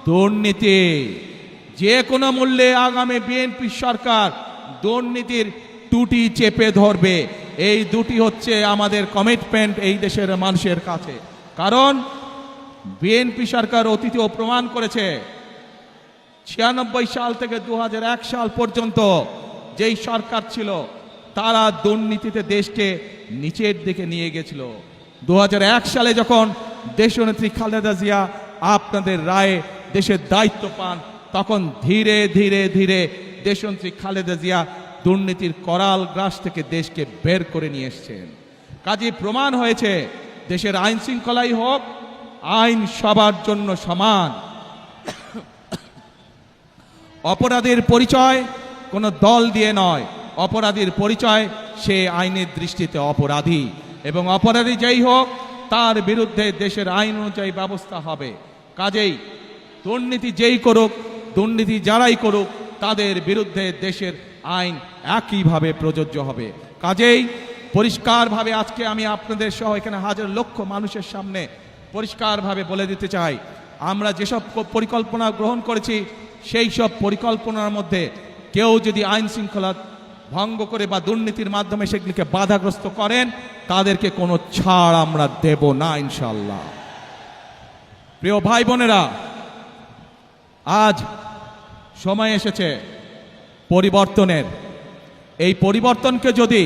দুর্নীতি। যে কোনো মূল্যে আগামী বিএনপি সরকার দুর্নীতির টুটি চেপে ধরবে। এই দুটি হচ্ছে আমাদের কমিটমেন্ট এই দেশের মানুষের কাছে। কারণ বিএনপি সরকার অতীতেও প্রমাণ করেছে 96 সাল থেকে 2001 সাল পর্যন্ত যেই সরকার ছিল তারা দুর্নীতিতে দেশকে নিচের দিকে নিয়ে গেছিল। 2001 সালে যখন দেশনেত্রী খালেদা জিয়া আপনাদের রায়ে দেশের দায়িত্ব পান, তখন ধীরে ধীরে ধীরে দেশনেত্রী খালেদা জিয়া দুর্নীতির করাল গ্রাস থেকে দেশকে বের করে নিয়ে এসেছেন। কাজে প্রমাণ হয়েছে দেশের আইন শৃঙ্খলাই হোক, আইন সবার জন্য সমান। অপরাধীর পরিচয় কোনো দল দিয়ে নয়, অপরাধীর পরিচয় সে আইনের দৃষ্টিতে অপরাধী, এবং অপরাধী যেই হোক তার বিরুদ্ধে দেশের আইন অনুযায়ী ব্যবস্থা হবে। কাজেই দুর্নীতি যেই করুক, দুর্নীতি যারাই করুক, তাদের বিরুদ্ধে দেশের আইন একইভাবে প্রযোজ্য হবে। কাজেই পরিষ্কারভাবে আজকে আমি আপনাদের সহ এখানে হাজার লক্ষ মানুষের সামনে পরিষ্কারভাবে বলে দিতে চাই, আমরা যেসব পরিকল্পনা গ্রহণ করেছি সেই সব পরিকল্পনার মধ্যে কেউ যদি আইন শৃঙ্খলা ভঙ্গ করে বা দুর্নীতির মাধ্যমে সেগুলিকে বাধাগ্রস্ত করেন, তাদেরকে কোনো ছাড় আমরা দেব না ইনশাআল্লাহ। প্রিয় ভাই বোনেরা, আজ সময় এসেছে পরিবর্তনের। এই পরিবর্তনকে যদি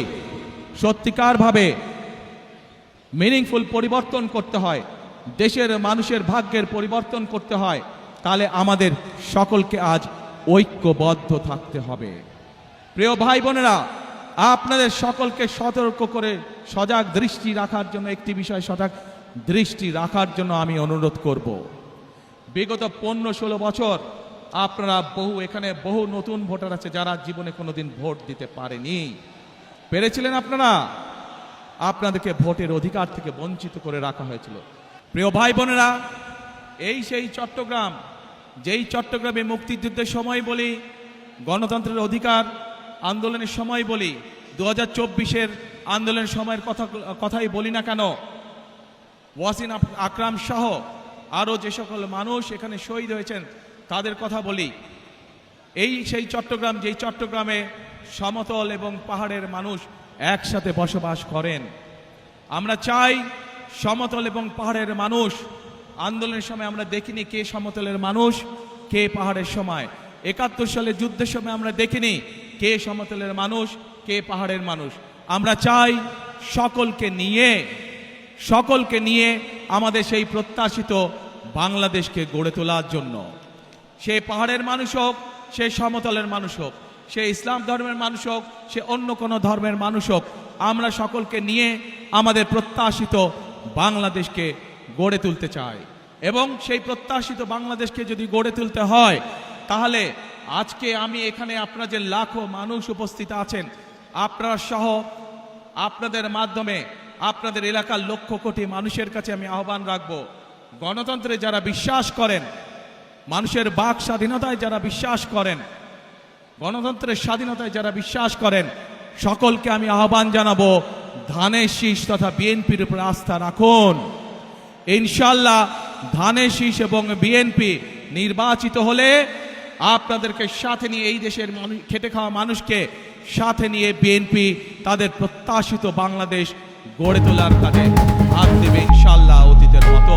সত্যিকারভাবে মিনিংফুল পরিবর্তন করতে হয়, দেশের মানুষের ভাগ্যের পরিবর্তন করতে হয়, তাহলে আমাদের সকলকে আজ ঐক্যবদ্ধ থাকতে হবে। প্রিয় ভাই বোনেরা, আপনাদের সকলকে সতর্ক করে সজাগ দৃষ্টি রাখার জন্য, একটি বিষয় সজাগ দৃষ্টি রাখার জন্য আমি অনুরোধ করব। বিগত 15-16 বছর আপনারা এখানে বহু নতুন ভোটার আছে যারা জীবনে কোনোদিন ভোট দিতে পারেনি। পেরেছিলেন আপনারা? আপনাদেরকে ভোটের অধিকার থেকে বঞ্চিত করে রাখা হয়েছিল। প্রিয় ভাই বোনেরা, এই সেই চট্টগ্রাম, যেই চট্টগ্রামে মুক্তিযুদ্ধের সময় বলি, গণতন্ত্রের অধিকার আন্দোলনের সময় বলি, 2024-এর আন্দোলনের সময়ের কথাই বলি না কেন, ওয়াসিম আকরাম সহ আরও যে সকল মানুষ এখানে শহীদ হয়েছেন তাদের কথা বলি। এই সেই চট্টগ্রাম, যেই চট্টগ্রামে সমতল এবং পাহাড়ের মানুষ একসাথে বসবাস করেন। আমরা চাই সমতল এবং পাহাড়ের মানুষ, আন্দোলনের সময় আমরা দেখিনি কে সমতলের মানুষ কে পাহাড়ের সময়। 71 সালে যুদ্ধের সময় আমরা দেখিনি কে সমতলের মানুষ কে পাহাড়ের মানুষ। আমরা চাই সকলকে নিয়ে আমাদের সেই প্রত্যাশিত বাংলাদেশকে গড়ে তোলার জন্য। সে পাহাড়ের মানুষ হোক, সে সমতলের মানুষ হোক, সে ইসলাম ধর্মের মানুষ হোক, সে অন্য কোনো ধর্মের মানুষ হোক, আমরা সকলকে নিয়ে আমাদের প্রত্যাশিত বাংলাদেশকে গড়ে তুলতে চাই। এবং সেই প্রত্যাশিত বাংলাদেশকে যদি গড়ে তুলতে হয়, তাহলে আজকে আমি এখানে আপনারা যে লাখো মানুষ উপস্থিত আছেন, আপনারা সহ আপনাদের মাধ্যমে আপনাদের এলাকার লক্ষ কোটি মানুষের কাছে আমি আহ্বান রাখবো, গণতন্ত্রে যারা বিশ্বাস করেন, মানুষের বাক স্বাধীনতায় যারা বিশ্বাস করেন, গণতন্ত্রের স্বাধীনতায় যারা বিশ্বাস করেন, সকলকে আমি আহ্বান জানাবো, ধানের শীষ তথা বিএনপির উপর আস্থা রাখুন। ইনশাআল্লাহ ধানের শীষ এবং বিএনপি নির্বাচিত হলে আপনাদেরকে সাথে নিয়ে, এই দেশের খেটে খাওয়া মানুষকে সাথে নিয়ে বিএনপি তাদের প্রত্যাশিত বাংলাদেশ গড়ে তোলার কাজে হাত দেবে ইনশাআল্লাহ, অতীতের মতো।